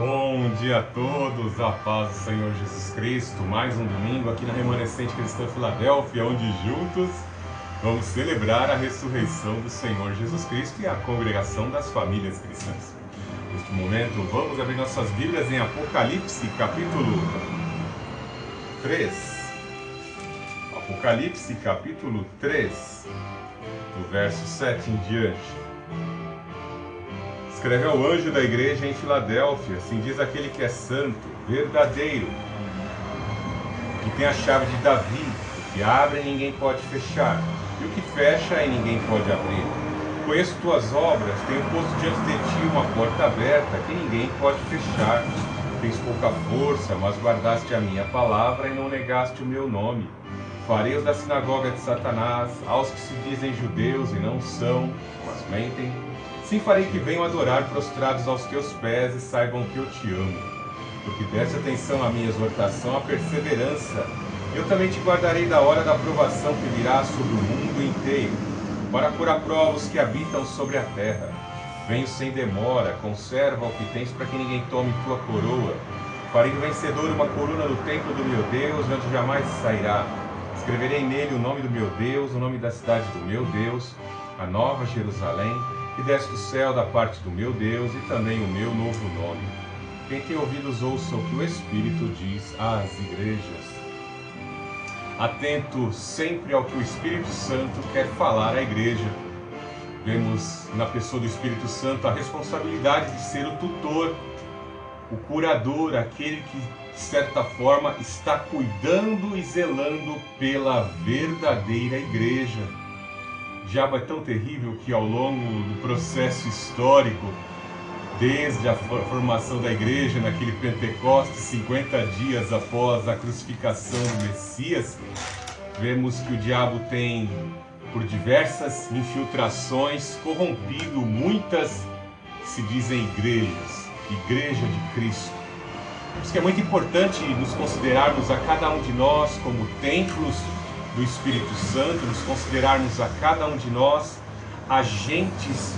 Bom dia a todos, a paz do Senhor Jesus Cristo. Mais um domingo aqui na Remanescente Cristã Filadélfia, onde juntos vamos celebrar a ressurreição do Senhor Jesus Cristo e a congregação das famílias cristãs. Neste momento, vamos abrir nossas Bíblias em Apocalipse, capítulo 3. Apocalipse, capítulo 3, do verso 7 em diante. Escreve ao anjo da igreja em Filadélfia, assim diz aquele que é santo, verdadeiro, que tem a chave de Davi, o que abre e ninguém pode fechar, e o que fecha e ninguém pode abrir. Conheço tuas obras, tenho posto diante de ti uma porta aberta que ninguém pode fechar. Tens pouca força, mas guardaste a minha palavra e não negaste o meu nome. Farei os da sinagoga de Satanás, aos que se dizem judeus e não são, mas mentem. Sim, farei que venham adorar prostrados aos teus pés e saibam que eu te amo. Porque deste atenção à minha exortação, à perseverança. Eu também te guardarei da hora da provação que virá sobre o mundo inteiro, para pôr à prova os que habitam sobre a terra. Venho sem demora, conserva o que tens para que ninguém tome tua coroa. Farei do vencedor uma coluna no templo do meu Deus, onde jamais sairá. Escreverei nele o nome do meu Deus, o nome da cidade do meu Deus, a nova Jerusalém, que desce do céu da parte do meu Deus, e também o meu novo nome. Quem tem ouvidos ouça o que o Espírito diz às igrejas. Atento sempre ao que o Espírito Santo quer falar à igreja. Vemos na pessoa do Espírito Santo a responsabilidade de ser o tutor, o curador, aquele que, de certa forma, está cuidando e zelando pela verdadeira igreja. O diabo é tão terrível que ao longo do processo histórico, desde a formação da igreja, naquele Pentecostes, 50 dias após a crucificação do Messias, vemos que o diabo tem, por diversas infiltrações, corrompido muitas, se dizem igrejas, Igreja de Cristo. Por isso que é muito importante nos considerarmos a cada um de nós como templos do Espírito Santo, nos considerarmos a cada um de nós agentes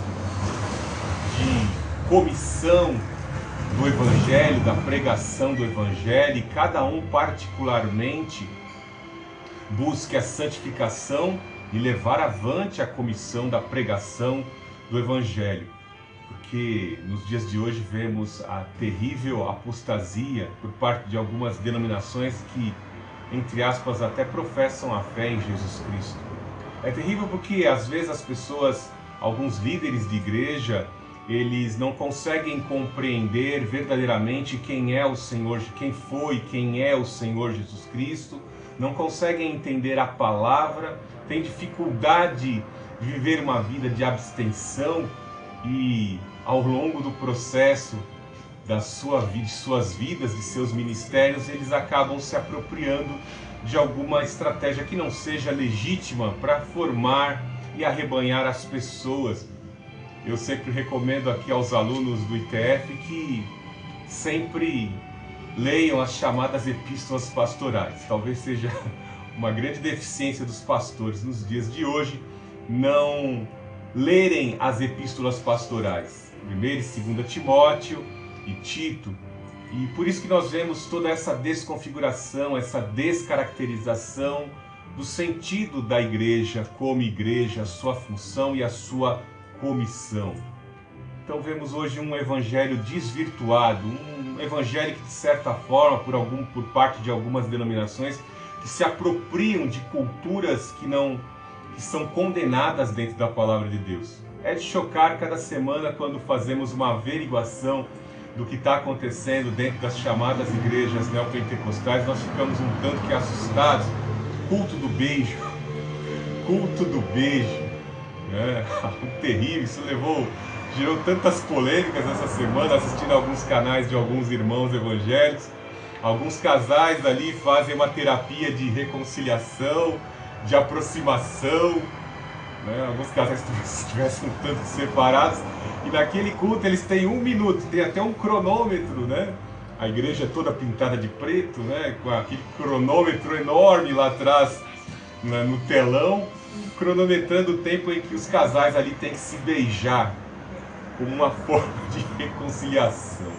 de comissão do Evangelho, da pregação do Evangelho, e cada um particularmente busque a santificação e levar avante a comissão da pregação do Evangelho. Porque nos dias de hoje vemos a terrível apostasia por parte de algumas denominações que, entre aspas, até professam a fé em Jesus Cristo. É terrível porque às vezes as pessoas, alguns líderes de igreja, eles não conseguem compreender verdadeiramente quem é o Senhor, quem é o Senhor Jesus Cristo, não conseguem entender a palavra, têm dificuldade de viver uma vida de abstenção e ao longo do processo da sua vida, de suas vidas, de seus ministérios, eles acabam se apropriando de alguma estratégia que não seja legítima para formar e arrebanhar as pessoas. Eu sempre recomendo aqui aos alunos do ITF que sempre leiam as chamadas epístolas pastorais. Talvez seja uma grande deficiência dos pastores nos dias de hoje não lerem as epístolas pastorais, 1 e 2 Timóteo e Tito. E por isso que nós vemos toda essa desconfiguração, essa descaracterização do sentido da igreja como igreja, a sua função e a sua comissão. Então vemos hoje um evangelho desvirtuado, um evangelho que de certa forma, por parte de algumas denominações, que se apropriam de culturas que são condenadas dentro da palavra de Deus. É de chocar cada semana quando fazemos uma averiguação do que está acontecendo dentro das chamadas igrejas neopentecostais. Nós ficamos um tanto que assustados. Culto do beijo, né? Terrível, isso gerou tantas polêmicas essa semana, assistindo alguns canais de alguns irmãos evangélicos. Alguns casais ali fazem uma terapia de reconciliação, de aproximação, né? Alguns casais estivessem um tanto separados, e naquele culto eles têm 1 minuto, tem até um cronômetro, né? A igreja toda pintada de preto, né? Com aquele cronômetro enorme lá atrás, né? No telão, cronometrando o tempo em que os casais ali têm que se beijar, como uma forma de reconciliação.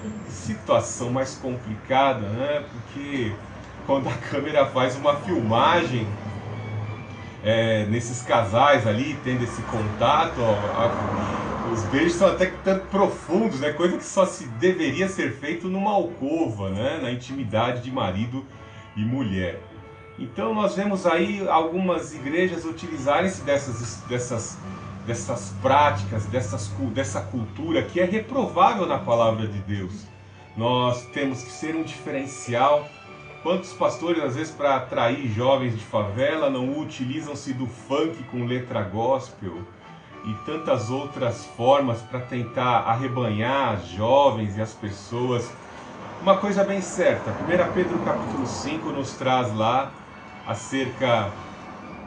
Que situação mais complicada, né? Porque quando a câmera faz uma filmagem nesses casais ali, tendo esse contato, os beijos são até que tanto profundos, né? Coisa que só se deveria ser feito numa alcova, né? Na intimidade de marido e mulher. Então nós vemos aí algumas igrejas utilizarem-se dessas práticas, dessa cultura que é reprovável na palavra de Deus. Nós temos que ser um diferencial. Quantos pastores, às vezes, para atrair jovens de favela, não utilizam-se do funk com letra gospel e tantas outras formas para tentar arrebanhar as jovens e as pessoas. Uma coisa bem certa, 1 Pedro capítulo 5 nos traz lá acerca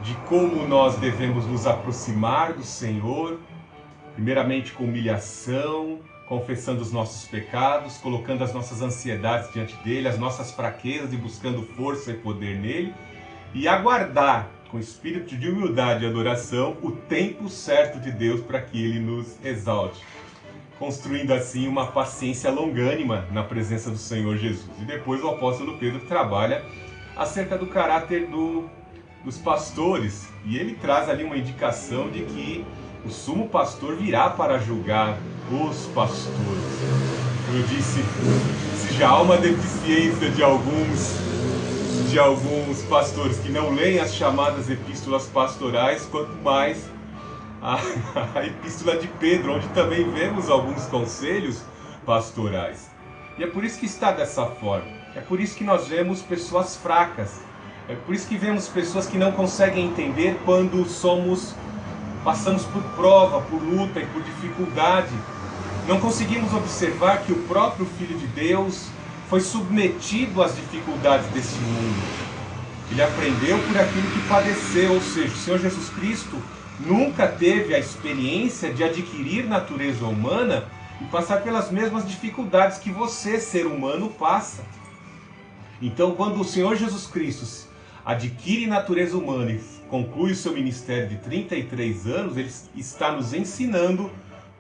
de como nós devemos nos aproximar do Senhor, primeiramente com humilhação, confessando os nossos pecados, colocando as nossas ansiedades diante dele, as nossas fraquezas e buscando força e poder nele, e aguardar com espírito de humildade e adoração o tempo certo de Deus para que ele nos exalte, construindo assim uma paciência longânima na presença do Senhor Jesus. E depois o apóstolo Pedro trabalha acerca do caráter dos pastores, e ele traz ali uma indicação de que o sumo pastor virá para julgar os pastores. Como eu disse, se já há uma deficiência de alguns pastores que não leem as chamadas epístolas pastorais, quanto mais a epístola de Pedro, onde também vemos alguns conselhos pastorais. E é por isso que está dessa forma. É por isso que nós vemos pessoas fracas. É por isso que vemos pessoas que não conseguem entender quando passamos por prova, por luta e por dificuldade. Não conseguimos observar que o próprio Filho de Deus foi submetido às dificuldades deste mundo. Ele aprendeu por aquilo que padeceu, ou seja, o Senhor Jesus Cristo nunca teve a experiência de adquirir natureza humana e passar pelas mesmas dificuldades que você, ser humano, passa. Então, quando o Senhor Jesus Cristo adquire natureza humana e conclui o seu ministério de 33 anos, ele está nos ensinando,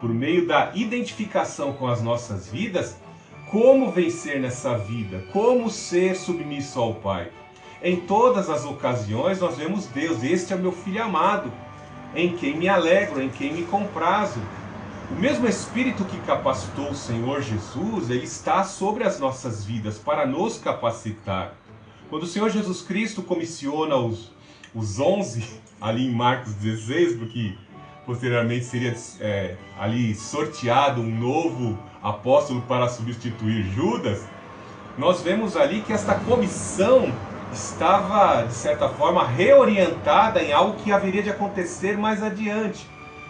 por meio da identificação com as nossas vidas, como vencer nessa vida, como ser submisso ao Pai. Em todas as ocasiões nós vemos Deus: este é meu filho amado, em quem me alegro, em quem me comprazo. O mesmo Espírito que capacitou o Senhor Jesus, ele está sobre as nossas vidas para nos capacitar. Quando o Senhor Jesus Cristo comissiona os 11, ali em Marcos 16, porque posteriormente seria ali sorteado um novo apóstolo para substituir Judas, nós vemos ali que esta comissão estava, de certa forma, reorientada em algo que haveria de acontecer mais adiante.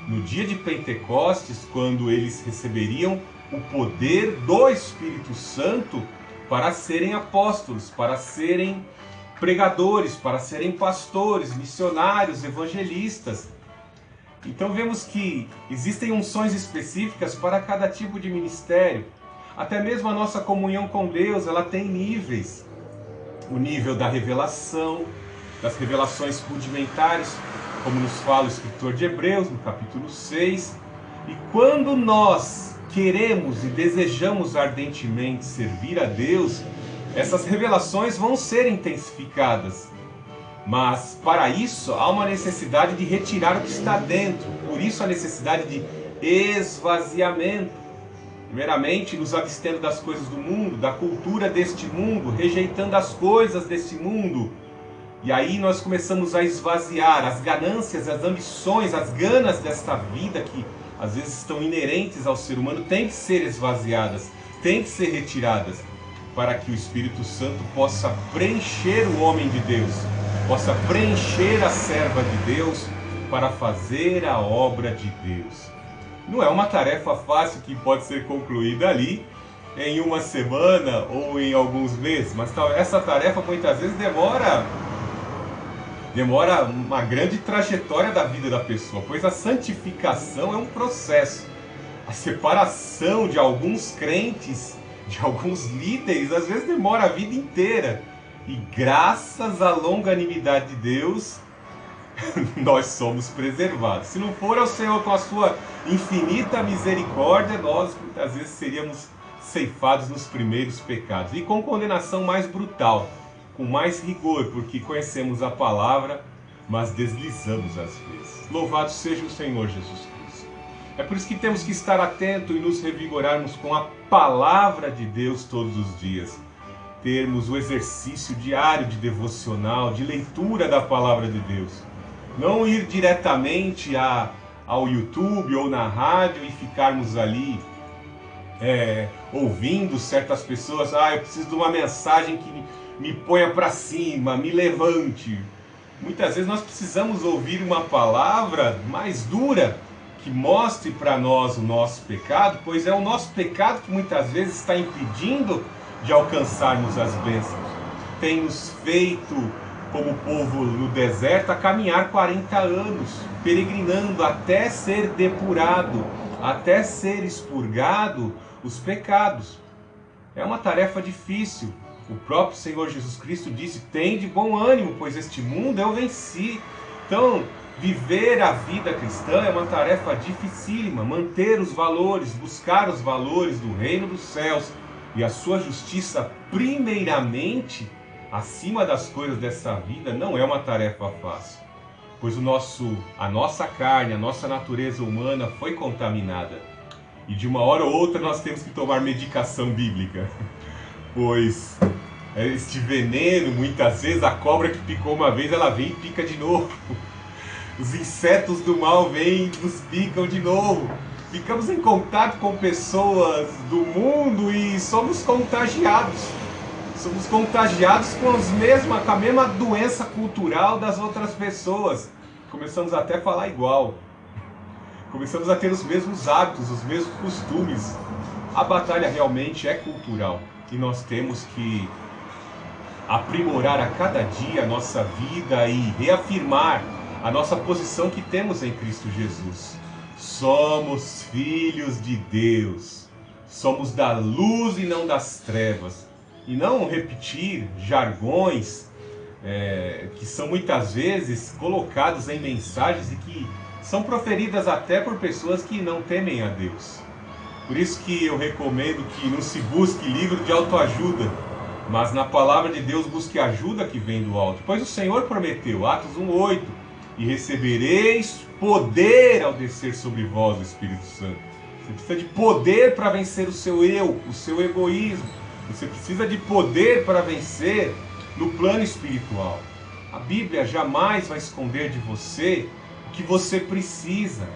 No dia de Pentecostes, quando eles receberiam o poder do Espírito Santo para serem apóstolos, para serem pregadores, para serem pastores, missionários, evangelistas. Então vemos que existem unções específicas para cada tipo de ministério. Até mesmo a nossa comunhão com Deus, ela tem níveis. O nível da revelação, das revelações rudimentares, como nos fala o escritor de Hebreus, no capítulo 6. E quando nós queremos e desejamos ardentemente servir a Deus, essas revelações vão ser intensificadas. Mas para isso há uma necessidade de retirar o que está dentro. Por isso a necessidade de esvaziamento. Primeiramente, nos abstendo das coisas do mundo, da cultura deste mundo, rejeitando as coisas deste mundo. E aí nós começamos a esvaziar as ganâncias, as ambições, as ganas desta vida que às vezes estão inerentes ao ser humano, têm que ser esvaziadas, têm que ser retiradas, para que o Espírito Santo possa preencher o homem de Deus, possa preencher a serva de Deus para fazer a obra de Deus. Não é uma tarefa fácil que pode ser concluída ali em uma semana ou em alguns meses, mas essa tarefa muitas vezes demora uma grande trajetória da vida da pessoa, pois a santificação é um processo. A separação de alguns crentes, de alguns líderes, às vezes demora a vida inteira. E graças à longanimidade de Deus, nós somos preservados. Se não for ao Senhor com a sua infinita misericórdia, nós muitas vezes ceifados nos primeiros pecados. E com condenação mais brutal, com mais rigor, porque conhecemos a palavra, mas deslizamos às vezes. Louvado seja o Senhor Jesus Cristo. É por isso que temos que estar atento e nos revigorarmos com a palavra de Deus todos os dias. Termos o exercício diário de devocional, de leitura da palavra de Deus. Não ir diretamente ao YouTube ou na rádio e ficarmos ali ouvindo certas pessoas. Eu preciso de uma mensagem que me ponha para cima, me levante. Muitas vezes nós precisamos ouvir uma palavra mais dura, que mostre para nós o nosso pecado, pois é o nosso pecado que muitas vezes está impedindo de alcançarmos as bênçãos. Tem nos feito, como o povo no deserto, a caminhar 40 anos, peregrinando até ser depurado, até ser expurgado os pecados. É uma tarefa difícil. O próprio Senhor Jesus Cristo disse: "Tem de bom ânimo, pois este mundo eu venci". Então, viver a vida cristã é uma tarefa dificílima. Manter os valores, buscar os valores do reino dos céus e a sua justiça primeiramente, acima das coisas dessa vida, não é uma tarefa fácil. Pois a nossa carne, a nossa natureza humana foi contaminada. E de uma hora ou outra nós temos que tomar medicação bíblica. Pois este veneno, muitas vezes, a cobra que picou uma vez, ela vem e pica de novo. Os insetos do mal vêm e nos picam de novo. Ficamos em contato com pessoas do mundo e somos contagiados. Somos contagiados com a mesma doença cultural das outras pessoas. Começamos até a falar igual. Começamos a ter os mesmos hábitos, os mesmos costumes. A batalha realmente é cultural. E nós temos que aprimorar a cada dia a nossa vida e reafirmar a nossa posição que temos em Cristo Jesus. Somos filhos de Deus. Somos da luz e não das trevas. E não repetir jargões que são muitas vezes colocados em mensagens e que são proferidas até por pessoas que não temem a Deus. Por isso que eu recomendo que não se busque livro de autoajuda, mas na palavra de Deus busque ajuda que vem do alto. Pois o Senhor prometeu, Atos 1:8, e recebereis poder ao descer sobre vós o Espírito Santo. Você precisa de poder para vencer o seu eu, o seu egoísmo. Você precisa de poder para vencer no plano espiritual. A Bíblia jamais vai esconder de você o que você precisa.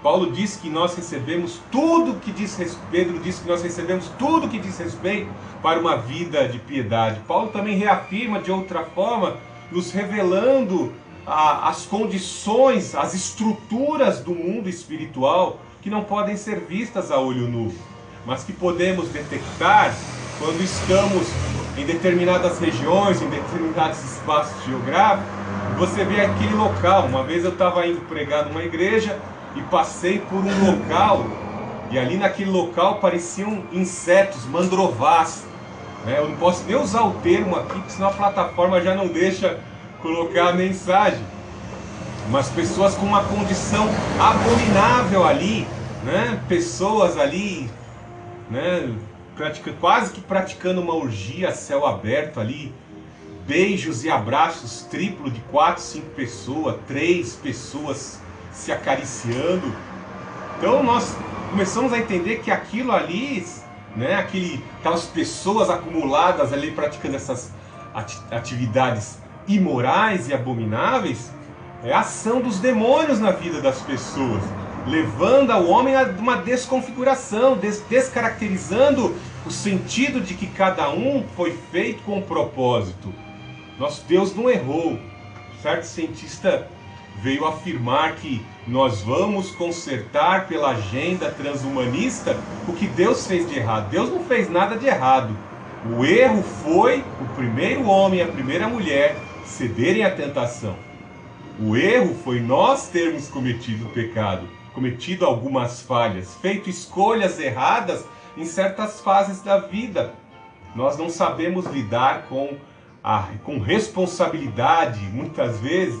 Paulo diz que nós recebemos tudo que diz respeito, Pedro diz que nós recebemos tudo que diz respeito para uma vida de piedade. Paulo também reafirma de outra forma, nos revelando as condições, as estruturas do mundo espiritual que não podem ser vistas a olho nu, mas que podemos detectar quando estamos em determinadas regiões, em determinados espaços geográficos. Você vê aquele local. Uma vez eu estava indo pregar numa igreja e passei por um local, e ali naquele local pareciam insetos, mandrovás. Eu não posso nem usar o termo aqui, porque senão a plataforma já não deixa colocar a mensagem. Mas pessoas com uma condição abominável ali, pessoas ali, quase que praticando uma orgia a céu aberto ali, beijos e abraços triplo de 4, 5 pessoas, 3 pessoas se acariciando. Então nós começamos a entender que aquilo ali, aquelas pessoas acumuladas ali praticando essas atividades imorais e abomináveis, é a ação dos demônios na vida das pessoas, levando ao homem a uma desconfiguração, descaracterizando o sentido de que cada um foi feito com um propósito. Nosso Deus não errou. Certo cientista veio afirmar que nós vamos consertar pela agenda transhumanista o que Deus fez de errado. Deus não fez nada de errado. O erro foi o primeiro homem e a primeira mulher cederem à tentação. O erro foi nós termos cometido o pecado, cometido algumas falhas, feito escolhas erradas em certas fases da vida. Nós não sabemos lidar com responsabilidade, muitas vezes,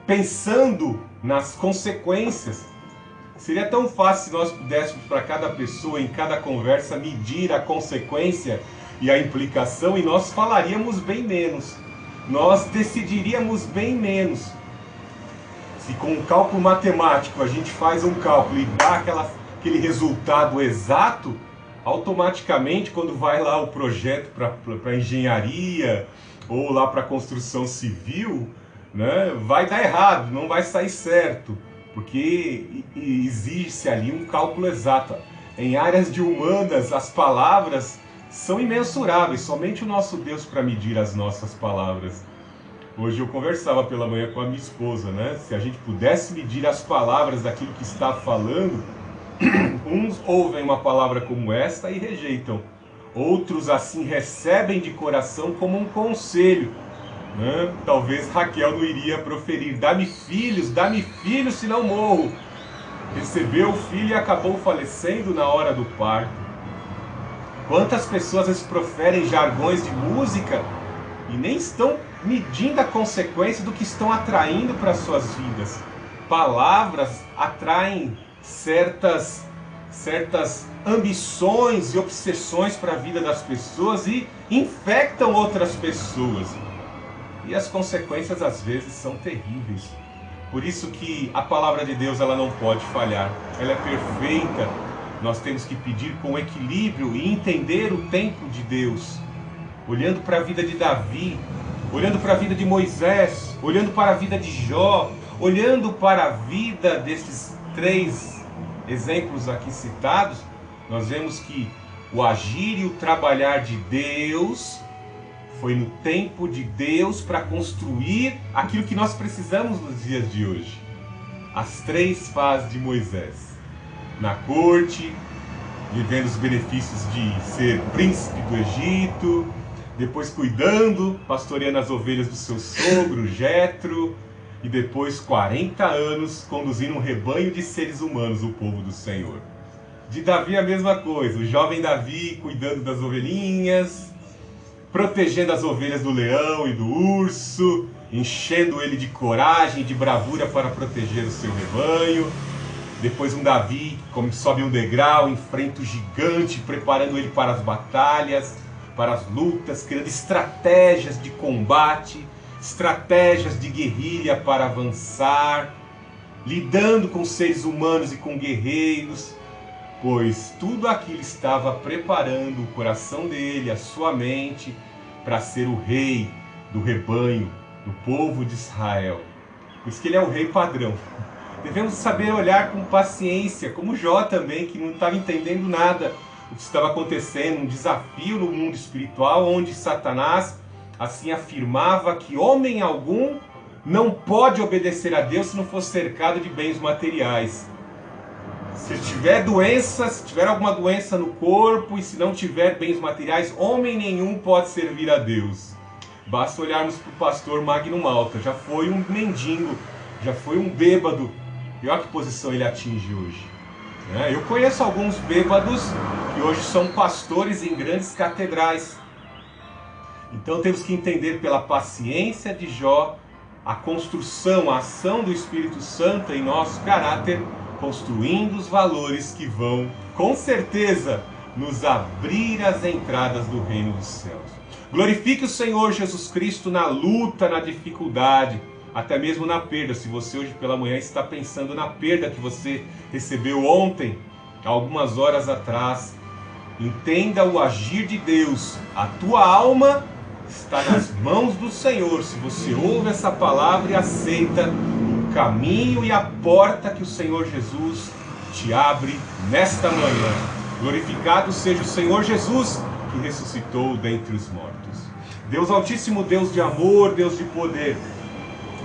pensando nas consequências. Seria tão fácil se nós pudéssemos para cada pessoa, em cada conversa, medir a consequência e a implicação, e nós falaríamos bem menos. Nós decidiríamos bem menos. Se com um cálculo matemático a gente faz um cálculo e dá aquele resultado exato, automaticamente quando vai lá o projeto para engenharia ou lá para construção civil, né, vai dar errado, não vai sair certo, porque exige-se ali um cálculo exato. Em áreas de humanas, as palavras são imensuráveis, somente o nosso Deus para medir as nossas palavras. Hoje eu conversava pela manhã com a minha esposa, né? Se a gente pudesse medir as palavras daquilo que está falando, uns ouvem uma palavra como esta e rejeitam. Outros assim recebem de coração como um conselho, né? Talvez Raquel não iria proferir: dá-me filhos, senão morro. Recebeu o filho e acabou falecendo na hora do parto. Quantas pessoas às vezes proferem jargões de música e nem estão medindo a consequência do que estão atraindo para suas vidas. Palavras atraem certas ambições e obsessões para a vida das pessoas e infectam outras pessoas. E as consequências às vezes são terríveis. Por isso que a palavra de Deus ela não pode falhar. Ela é perfeita. Nós temos que pedir com equilíbrio e entender o tempo de Deus. Olhando para a vida de Davi, olhando para a vida de Moisés, olhando para a vida de Jó, olhando para a vida desses 3 exemplos aqui citados, nós vemos que o agir e o trabalhar de Deus foi no tempo de Deus para construir aquilo que nós precisamos nos dias de hoje. As 3 fases de Moisés. Na corte, vivendo os benefícios de ser príncipe do Egito, depois cuidando, pastoreando as ovelhas do seu sogro, Jetro, e depois 40 anos conduzindo um rebanho de seres humanos, o povo do Senhor. De Davi a mesma coisa, o jovem Davi cuidando das ovelhinhas, protegendo as ovelhas do leão e do urso, enchendo ele de coragem e de bravura para proteger o seu rebanho. Depois um Davi que sobe um degrau, enfrenta o gigante, preparando ele para as batalhas, para as lutas, criando estratégias de combate, estratégias de guerrilha para avançar, lidando com seres humanos e com guerreiros, pois tudo aquilo estava preparando o coração dele, a sua mente, para ser o rei do rebanho, do povo de Israel. Por isso que ele é o rei padrão. Devemos saber olhar com paciência, como Jó também, que não estava entendendo nada o que estava acontecendo, um desafio no mundo espiritual, onde Satanás assim afirmava que homem algum não pode obedecer a Deus se não for cercado de bens materiais. Se tiver doença, se tiver alguma doença no corpo e se não tiver bens materiais, homem nenhum pode servir a Deus. Basta olharmos para o pastor Magno Malta, já foi um mendigo, já foi um bêbado, e olha que posição ele atinge hoje. Eu conheço alguns bêbados que hoje são pastores em grandes catedrais. Então temos que entender pela paciência de Jó a construção, a ação do Espírito Santo em nosso caráter, construindo os valores que vão, com certeza, nos abrir as entradas do reino dos céus. Glorifique o Senhor Jesus Cristo na luta, na dificuldade, até mesmo na perda. Se você hoje pela manhã está pensando na perda que você recebeu ontem, algumas horas atrás, entenda o agir de Deus. A tua alma está nas mãos do Senhor. Se você ouve essa palavra e aceita o caminho e a porta que o Senhor Jesus te abre nesta manhã. Glorificado seja o Senhor Jesus, que ressuscitou dentre os mortos. Deus Altíssimo, Deus de amor, Deus de poder,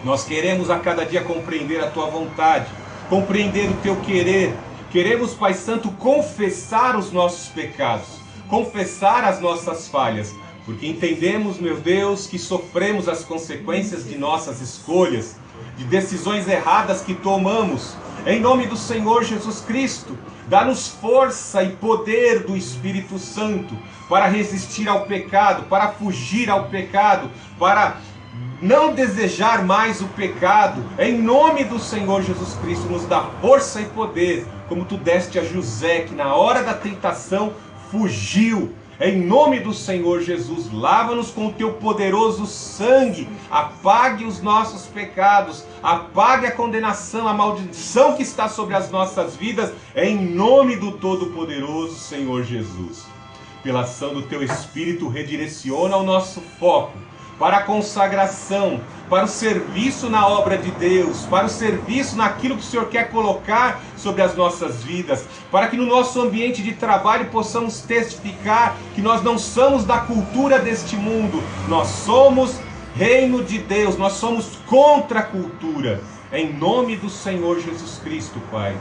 nós queremos a cada dia compreender a Tua vontade, compreender o Teu querer. Queremos, Pai Santo, confessar os nossos pecados, confessar as nossas falhas, porque entendemos, meu Deus, que sofremos as consequências de nossas escolhas, de decisões erradas que tomamos. Em nome do Senhor Jesus Cristo, dá-nos força e poder do Espírito Santo para resistir ao pecado, para fugir ao pecado, para não desejar mais o pecado, em nome do Senhor Jesus Cristo, nos dá força e poder, como tu deste a José, que na hora da tentação fugiu. Em nome do Senhor Jesus, lava-nos com o teu poderoso sangue, apague os nossos pecados, apague a condenação, a maldição que está sobre as nossas vidas, em nome do Todo-Poderoso Senhor Jesus. Pela ação do teu Espírito, redireciona o nosso foco para a consagração, para o serviço na obra de Deus, para o serviço naquilo que o Senhor quer colocar sobre as nossas vidas, para que no nosso ambiente de trabalho possamos testificar que nós não somos da cultura deste mundo, nós somos reino de Deus, nós somos contra a cultura. Em nome do Senhor Jesus Cristo, Pai,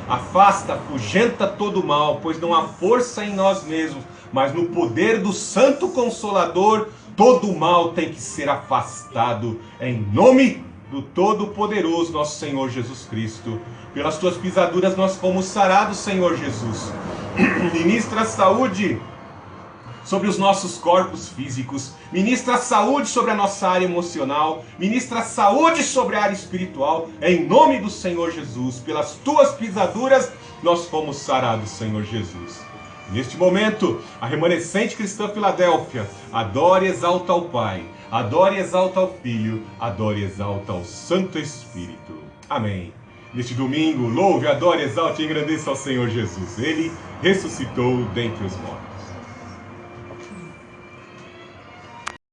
afasta, afugenta todo o mal, pois não há força em nós mesmos, mas no poder do Santo Consolador, todo o mal tem que ser afastado, em nome do Todo-Poderoso nosso Senhor Jesus Cristo. Pelas tuas pisaduras nós fomos sarados, Senhor Jesus. Ministra a saúde sobre os nossos corpos físicos, ministra a saúde sobre a nossa área emocional, ministra a saúde sobre a área espiritual, em nome do Senhor Jesus. Pelas tuas pisaduras nós fomos sarados, Senhor Jesus. Neste momento, a remanescente cristã Filadélfia adora e exalta ao Pai, adora e exalta ao Filho, adora e exalta ao Santo Espírito. Amém. Neste domingo, louve, adore, exalte e engrandeça ao Senhor Jesus. Ele ressuscitou dentre os mortos.